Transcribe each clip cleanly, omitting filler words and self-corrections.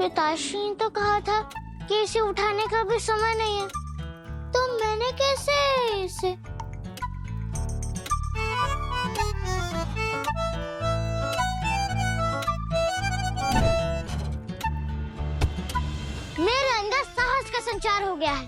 पिताश्री ने तो कहा था कि इसे उठाने का भी समय नहीं है, तो मैंने कैसे इसे? मेरे अंदर साहस का संचार हो गया है।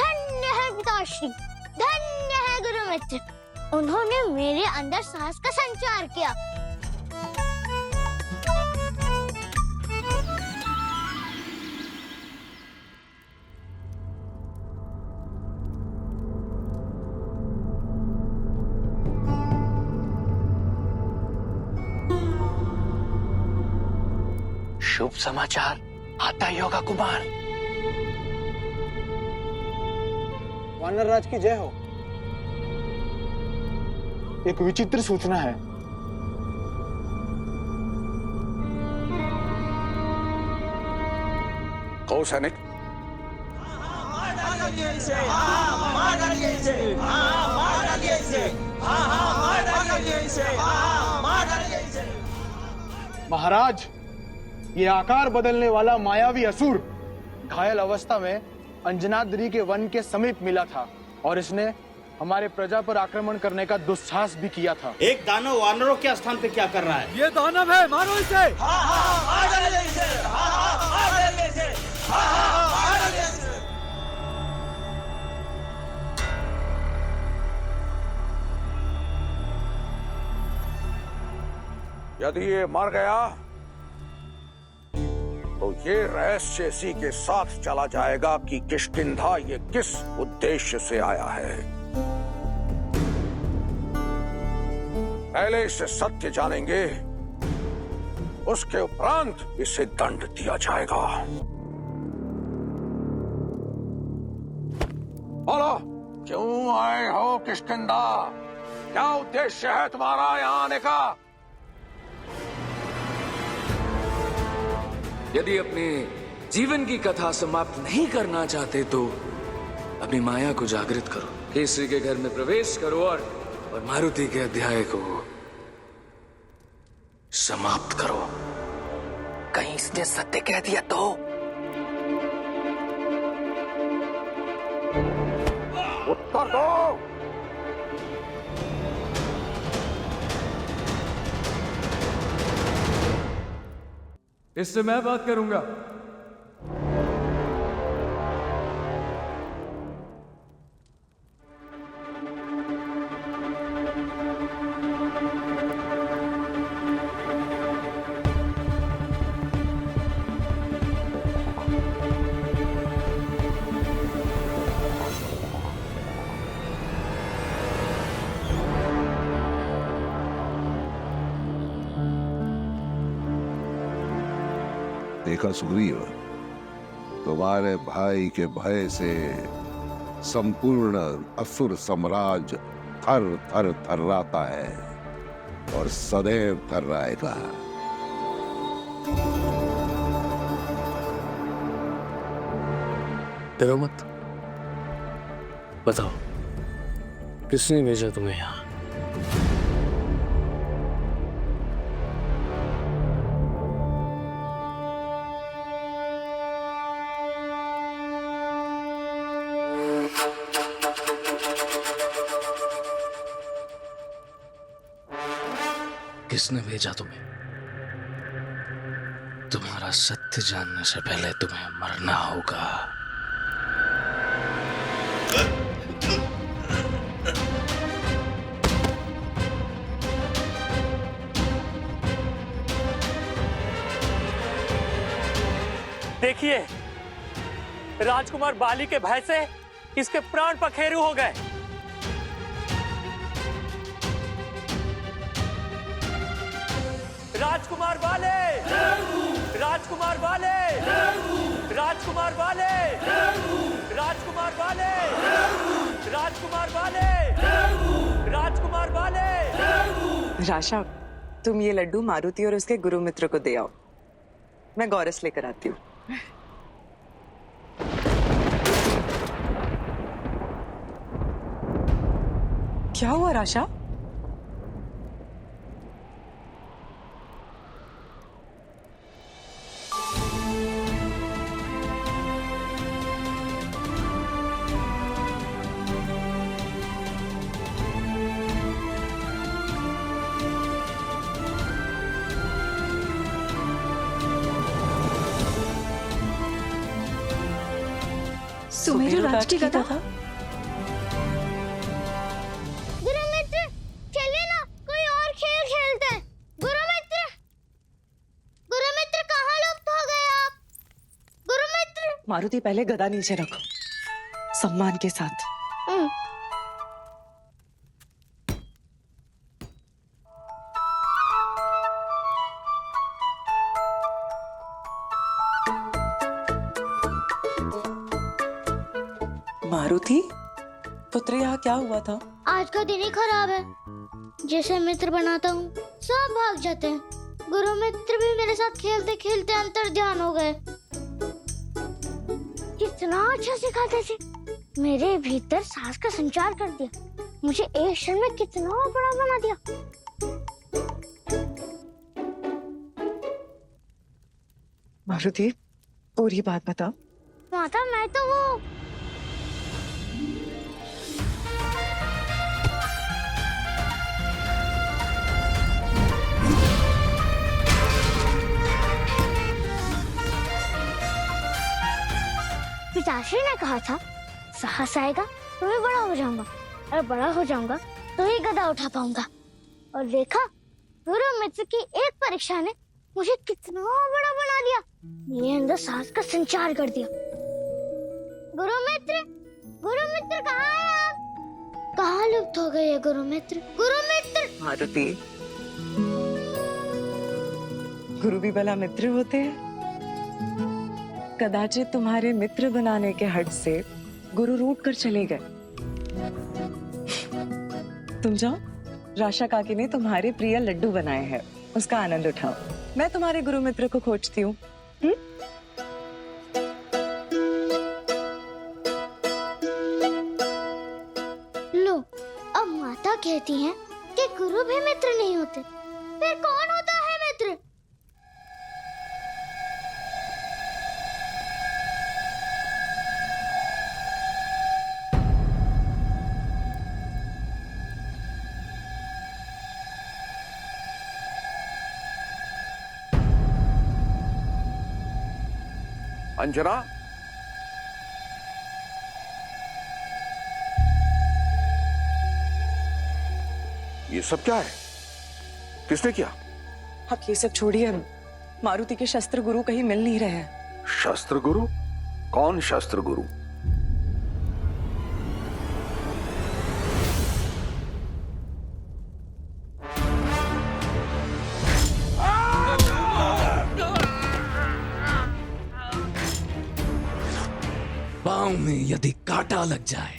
धन्य है पिताश्री, धन्य है गुरु मित्र, उन्होंने मेरे अंदर साहस का संचार किया। शुभ समाचार आता ही होगा कुमार। वानर राज की जय हो। एक विचित्र सूचना है। कहो सैनिक। महाराज, ये आकार बदलने वाला मायावी असुर घायल अवस्था में अंजनाद्री के वन के समीप मिला था और इसने हमारे प्रजा पर आक्रमण करने का दुस्साहस भी किया था। एक दानव वानरों के स्थान पे क्या कर रहा है? ये दानव है, मारो इसे। यदि ये मर गया तो ये रहस्य इसी के साथ चला जाएगा कि किष्किंधा ये किस उद्देश्य से आया है। पहले इससे सत्य जानेंगे, उसके उपरांत इसे दंड दिया जाएगा। बोलो, क्यों आए हो किष्किंधा? क्या उद्देश्य है तुम्हारा यहाँ आने का? यदि अपने जीवन की कथा समाप्त नहीं करना चाहते तो अपनी माया को जागृत करो, केसरी के घर में प्रवेश करो और मारुति के अध्याय को समाप्त करो। कहीं इसने सत्य कह दिया तो? उत्तर दो। इससे मैं बात करूंगा। देखा सुग्रीव, तुम्हारे भाई के भय से संपूर्ण असुर साम्राज्य थर थर थर्राता है और सदैव थर्राएगा। डरो मत। बताओ, किसने भेजा तुम्हें यहाँ? किसने भेजा तुम्हें? तुम्हारा सत्य जानने से पहले तुम्हें मरना होगा। देखिए, राजकुमार बाली के भय से इसके प्राण पखेरु हो गए। राजकुमार बाले, राजकुमार बाले, राजकुमार बाले, राजकुमार बाले, राजकुमार बाले, राजकुमार बाले। राशा, तुम ये लड्डू मारुति और उसके गुरु मित्र को दे आओ, मैं गौरस लेकर आती हूँ। क्या हुआ राशा? सुमेरु राज की कथा था। गुरुमित्र चलिए ना, कोई और खेल खेलते हैं। गुरुमित्र, गुरुमित्र कहाँ लुप्त हो गए आप? गुरुमित्र। मारुति पहले गदा नीचे रखो, सम्मान के साथ। मारुति पुत्र, यहाँ क्या हुआ था? आज का दिन ही खराब है। जैसे मित्र बनाता हूँ सब भाग जाते हैं। गुरुमित्र भी मेरे साथ खेलते खेलते अंतर ध्यान हो गए। कितना अच्छा सिखाते थे, मेरे भीतर साहस का संचार कर दिया। मुझे एक क्षण में कितना बड़ा बना दिया। मारुति पूरी बात बता। माता, मैं तो वो पिताश्री ने कहा था साहस आएगा तो मैं बड़ा हो जाऊंगा, और बड़ा हो जाऊंगा तो ही गदा उठा पाऊंगा। और देखा, गुरुमित्र की एक परीक्षा ने मुझे कितना बड़ा बना दिया। मेरे अंदर साहस का संचार कर दिया। गुरुमित्र, गुरुमित्र कहाँ है आप? कहाँ लुप्त हो गए गुरुमित्र? गुरुमित्र। मारुति, गुरु भी भला मित्र होते हैं। कदाचित तुम्हारे मित्र बनाने के हट से गुरु रूठ कर चले गए। तुम जाओ, राशा काकी ने तुम्हारे प्रिय लड्डू बनाए हैं, उसका आनंद उठाओ। मैं तुम्हारे गुरु मित्र को खोजती हूँ। लो, अब माता कहती हैं कि गुरु भी मित्र नहीं होते, फिर कौन होता है मित्र? अंजना, ये सब क्या है? किसने किया? अब ये सब छोड़िए, मारुति के शस्त्र गुरु कहीं मिल नहीं रहे हैं। शस्त्र गुरु? कौन शस्त्र गुरु? पांव में यदि कांटा लग जाए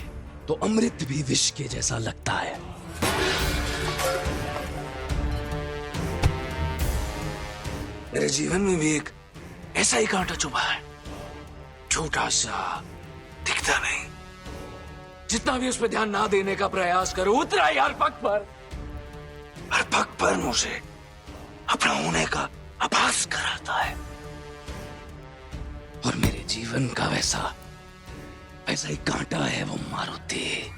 तो अमृत भी विष के जैसा लगता है। मेरे जीवन में भी एक ऐसा ही कांटा चुभा है, छोटा सा, दिखता नहीं। जितना भी उस पर ध्यान ना देने का प्रयास करो, उतना ही हर पग पर मुझे अपना होने का आभास कराता है। और मेरे जीवन का वैसा ही कांटा है वो मारुति,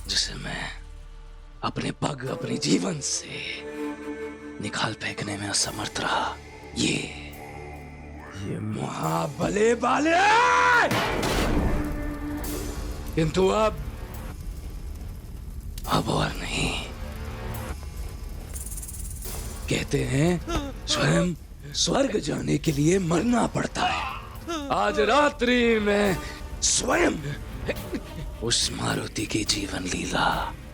जिसे मैं अपने पग, अपने जीवन से निकाल फेंकने में असमर्थ रहा। ये महाबले बाले, किंतु अब और नहीं। कहते हैं स्वयं स्वर्ग जाने के लिए मरना पड़ता है। आज रात्रि में स्वयं उस मारुति की जीवन लीला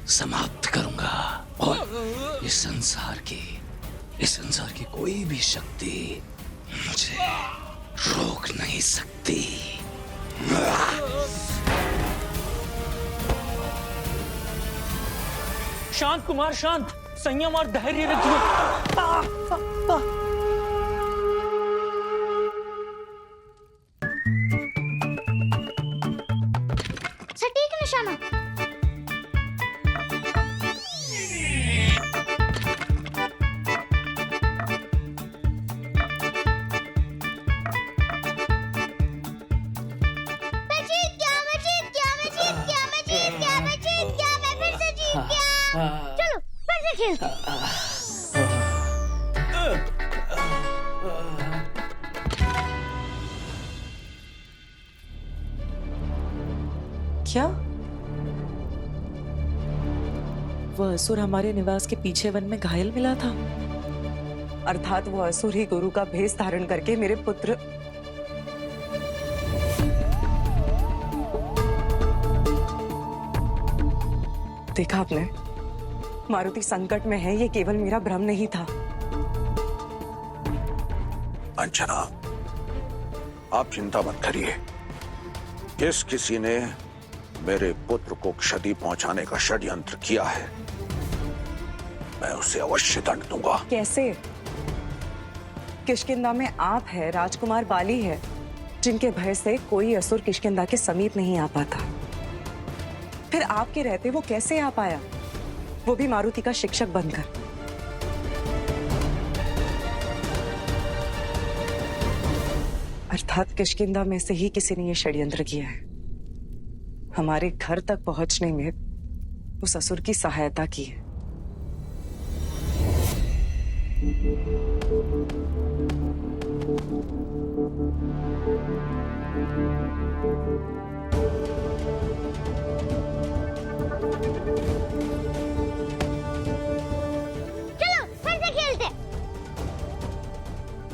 समाप्त करूंगा, और इस संसार की कोई भी शक्ति मुझे रोक नहीं सकती। शांत कुमार, शांत। संयम और धैर्य रखिए। सटीक निशाना। चलो फिर से खेलते हैं। क्या? वह असुर हमारे निवास के पीछे वन में घायल मिला था? अर्थात वो असुर ही गुरु का भेष धारण करके मेरे पुत्र देखा आपने? मारुति संकट में है, ये केवल मेरा भ्रम नहीं था। अंजना, आप चिंता मत करिए। जिस किसी ने मेरे पुत्र को क्षति पहुंचाने का षड्यंत्र किया है, मैं उसे अवश्य दंड दूंगा। कैसे? किष्किंधा में आप है, राजकुमार बाली है, जिनके भय से कोई असुर किष्किंधा के समीप नहीं आ पाता। फिर आपके रहते वो कैसे आ पाया, वो भी मारुति का शिक्षक बनकर? अर्थात किष्किंधा में से ही किसी ने ये षड्यंत्र किया है, हमारे घर तक पहुंचने में उस असुर की सहायता की है।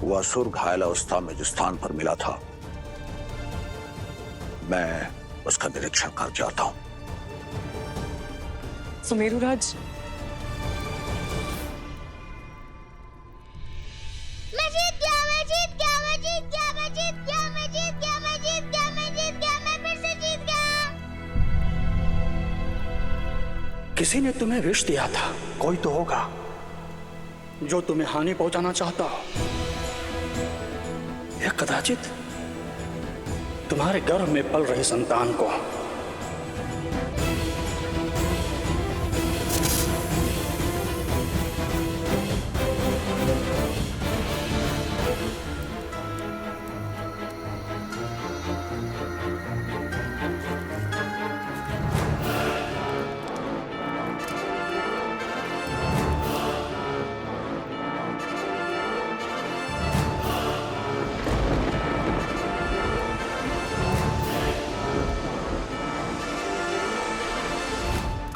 वो असुर घायल अवस्था में जिस स्थान पर मिला था, मैं उसका निरीक्षण करके आता हूं। सुमेरुराज, मैं जीत गया, मैं जीत गया, मैं जीत गया, मैं जीत गया, मैं जीत गया, मैं जीत गया, मैं जीत गया, मैं फिर से जीत गया। किसी ने तुम्हें विष दिया था, कोई तो होगा जो तुम्हें हानि पहुंचाना चाहता हो। या कदाचित तुम्हारे गर्भ में पल रहे संतान को।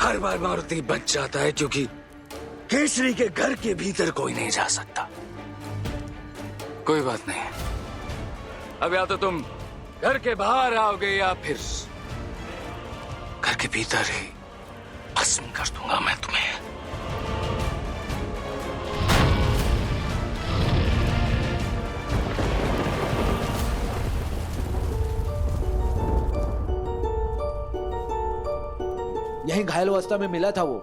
हर बार मारुति बच जाता है क्योंकि केसरी के घर के भीतर कोई नहीं जा सकता। कोई बात नहीं, अब या तो तुम घर के बाहर आओगे या फिर घर के भीतर ही भस्म कर दूंगा मैं तुम्हें। यहीं घायल अवस्था में मिला था वो।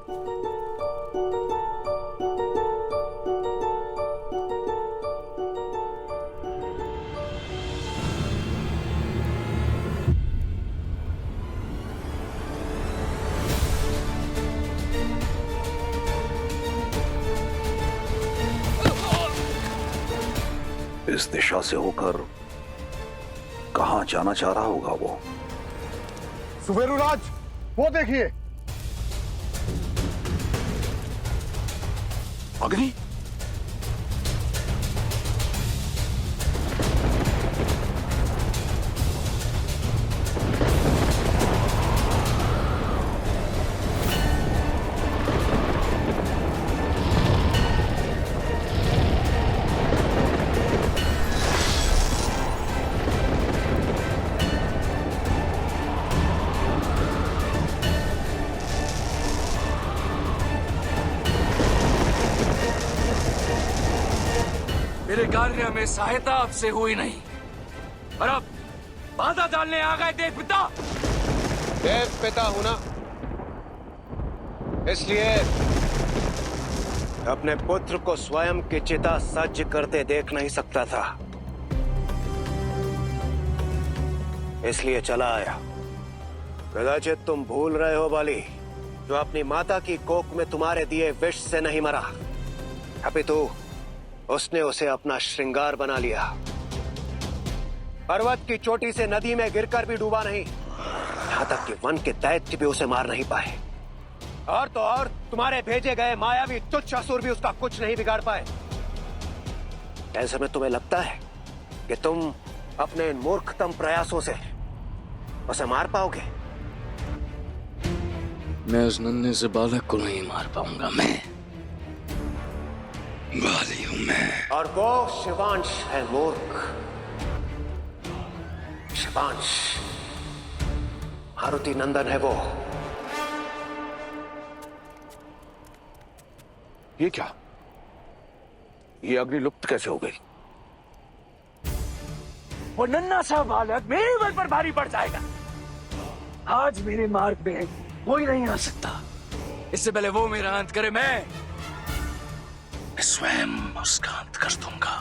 इस दिशा से होकर कहां जाना चाह रहा होगा वो? सुमेरुराज, वो देखिए। अग्नि, मेरे कार्य में सहायता आपसे हुई नहीं और अब बाधा डालने आ गए देव पिता। देव पिता हूं ना, इसलिए अपने पुत्र को स्वयं की चिता सज्ज करते देख नहीं सकता था, इसलिए चला आया। कदाचित तुम भूल रहे हो बाली, जो अपनी माता की कोख में तुम्हारे दिए विष से नहीं मरा, अपितु उसने उसे अपना श्रृंगार बना लिया। पर्वत की चोटी से नदी में गिरकर भी डूबा नहीं, यहां तक कि वन के दैत्य भी उसे मार नहीं पाए। और तो और तुम्हारे भेजे गए मायावी तुच्छ असुर भी उसका कुछ नहीं बिगाड़ पाए। ऐसे में तुम्हें लगता है कि तुम अपने इन मूर्खतम प्रयासों से उसे मार पाओगे? मैं उस नन्हे से बालक को नहीं मार पाऊंगा। मैं बाली हूं मैं। और वो शिवांश है मूर्ख। शिवांश मारुति नंदन है वो। ये क्या? ये अग्नि लुप्त कैसे हो गई? वो नन्हा सा बालक मेरे बल पर भारी पड़ जाएगा। आज मेरे मार्ग में कोई नहीं आ सकता। इससे पहले वो मेरा अंत करे, मैं स्वयं उसका अंत कर दूंगा।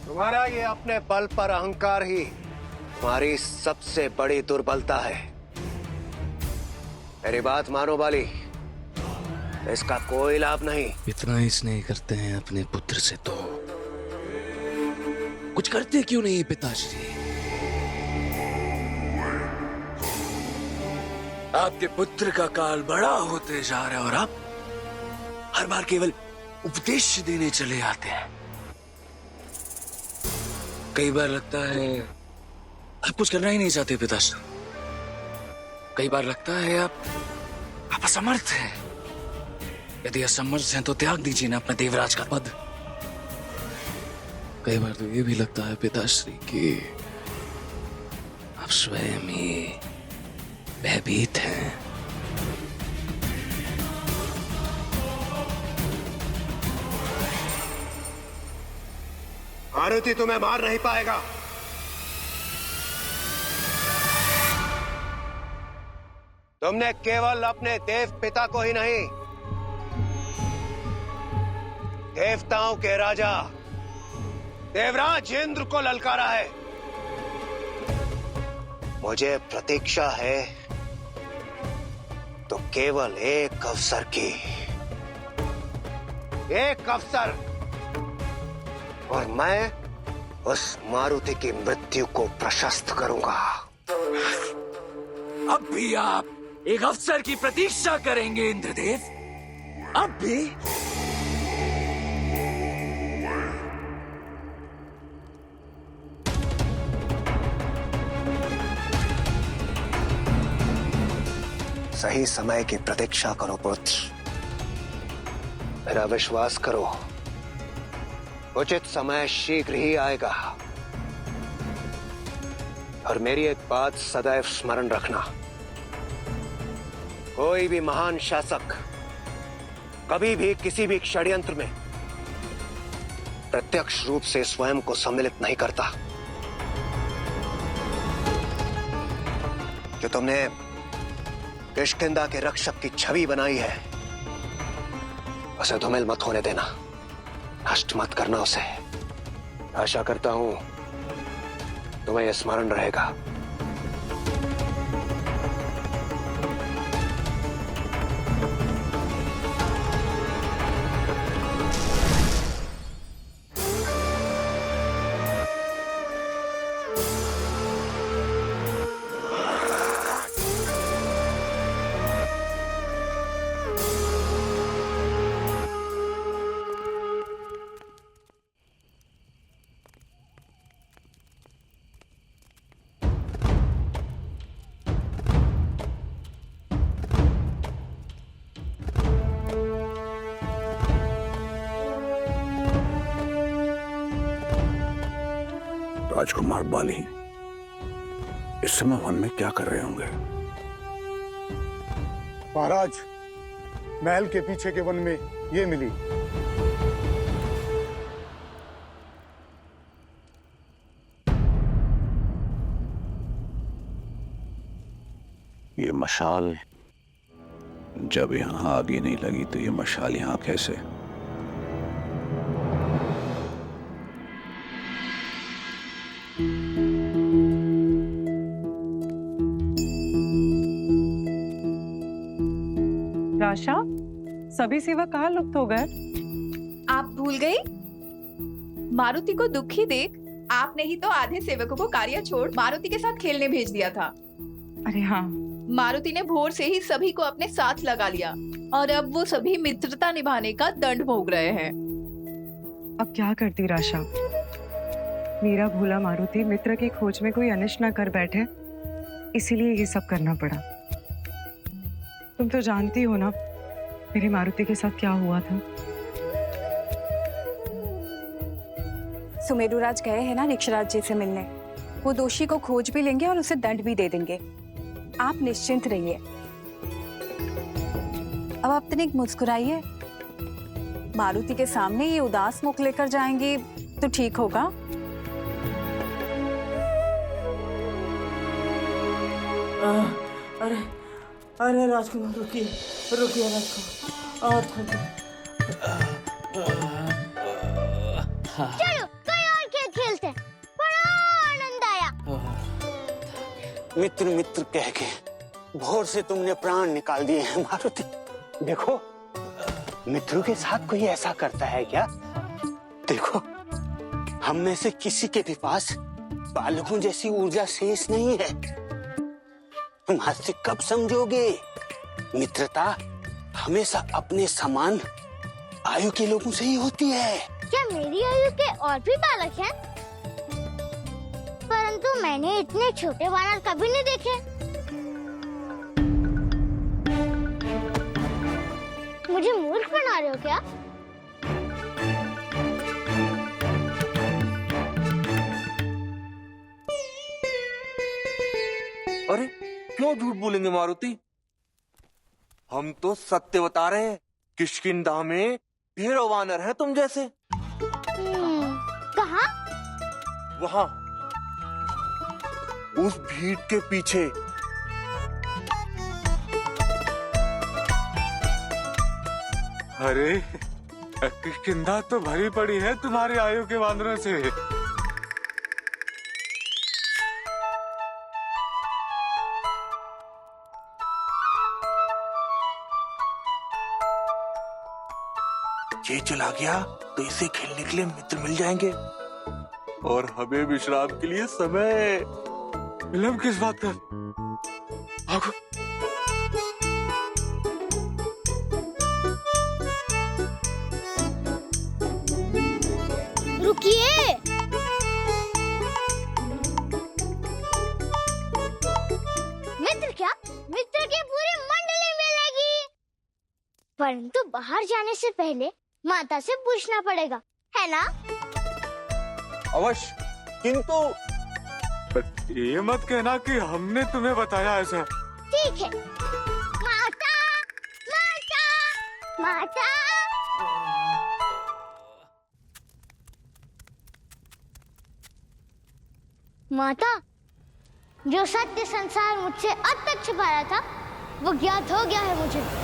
तुम्हारा ये अपने बल पर अहंकार ही तुम्हारी सबसे बड़ी दुर्बलता है। मेरी बात मानो बाली, इसका कोई लाभ नहीं। इतना ही स्नेह करते हैं अपने पुत्र से तो कुछ करते क्यों नहीं पिताश्री? आपके पुत्र का काल बड़ा होते जा रहा है और आप हर बार केवल उपदेश देने चले आते हैं। कई बार लगता है आप कुछ करना ही नहीं चाहते पिताश्री। कई बार लगता है आप असमर्थ हैं। यदि असमर्थ हैं तो त्याग दीजिए ना अपना देवराज का पद। कई बार तो ये भी लगता है पिताश्री कि आप स्वयं ही भयभीत हैं। मारुति तुम्हें मार नहीं पाएगा। तुमने केवल अपने देव पिता को ही नहीं, देवताओं के राजा देवराज इंद्र को ललकारा है। मुझे प्रतीक्षा है तो केवल एक अवसर की, एक अवसर, और मैं उस मारुति की मृत्यु को प्रशस्त करूंगा। अब भी आप एक अवसर की प्रतीक्षा करेंगे इंद्रदेव? अब भी? सही समय की प्रतीक्षा करो पुत्र। मेरा विश्वास करो, उचित समय शीघ्र ही आएगा। और मेरी एक बात सदैव स्मरण रखना, कोई भी महान शासक कभी भी किसी भी षड्यंत्र में प्रत्यक्ष रूप से स्वयं को सम्मिलित नहीं करता। जो तुमने किष्किंधा के रक्षक की छवि बनाई है, उसे धूमिल मत होने देना, नष्ट मत करना उसे। आशा करता हूं तुम्हें यह स्मरण रहेगा। राजकुमार बाली इस समय वन में क्या कर रहे होंगे? महाराज, महल के पीछे के वन में ये मिली। ये मशाल जब यहां आगे नहीं लगी तो ये मशाल यहां कैसे? राशा, सभी सेवक कहाँ लुप्त हो गए? आप भूल गई? मारुति को दुखी देख आपने ही तो आधे सेवकों को कार्य छोड़ मारुति के साथ खेलने भेज दिया था। अरे हाँ, मारुति ने भोर से ही सभी को अपने साथ लगा लिया और अब वो सभी मित्रता निभाने का दंड भोग रहे हैं। अब क्या करती राशा? मेरा भोला मारुति मित्र की खोज में कोई अनिष्ट न कर बैठे, इसीलिए ये सब करना पड़ा। तुम तो जानती हो ना मेरी मारुति के साथ क्या हुआ था। सुमेरुराज गए हैं ना ऋक्षराज जी से मिलने। वो दोषी को खोज भी लेंगे और उसे दंड भी दे देंगे। आप निश्चिंत रहिए। अब आप तनिक मुस्कुराइए। मारुति के सामने ये उदास मुख लेकर जाएंगी तो ठीक होगा। अरे अरे राजकुमार रुकिए रुकिए राजकुमार। चलो कोई और खेल खेलते हैं। बड़ा आनंद आया। मित्र मित्र कह के भोर से तुमने प्राण निकाल दिए हैं मारुति। देखो मित्रों के साथ कोई ऐसा करता है क्या? देखो हम में से किसी के भी पास बालकों जैसी ऊर्जा शेष नहीं है। तुम आज से कब समझोगे? मित्रता हमेशा अपने समान आयु के लोगों से ही होती है। क्या मेरी आयु के और भी बालक हैं? परंतु मैंने इतने छोटे वानर कभी नहीं देखे। मुझे मूर्ख बना रहे हो क्या? अरे क्यों झूठ बोलेंगे मारुति? हम तो सत्य बता रहे हैं। किष्किंधा में ढेरों वानर हैं तुम जैसे। कहाँ? वहां उस भीड़ के पीछे। अरे किष्किंधा तो भरी पड़ी है तुम्हारी आयु के वानरों से। ये चला गया तो इसे खेलने के लिए मित्र मिल जाएंगे और हमें विश्राम के लिए समय। विलंब किस बात का? आगो। रुकिए। मित्र क्या? मित्र की पूरी मंडली मिलेगी। परंतु बाहर जाने से पहले माता से पूछना पड़ेगा, है ना? अवश्य, किंतु ये मत कहना कि हमने तुम्हें बताया ऐसा। ठीक है। माता, माता, माता। माता, जो सत्य संसार मुझसे अब तक छिपा रहा था वो ज्ञात हो गया है मुझे।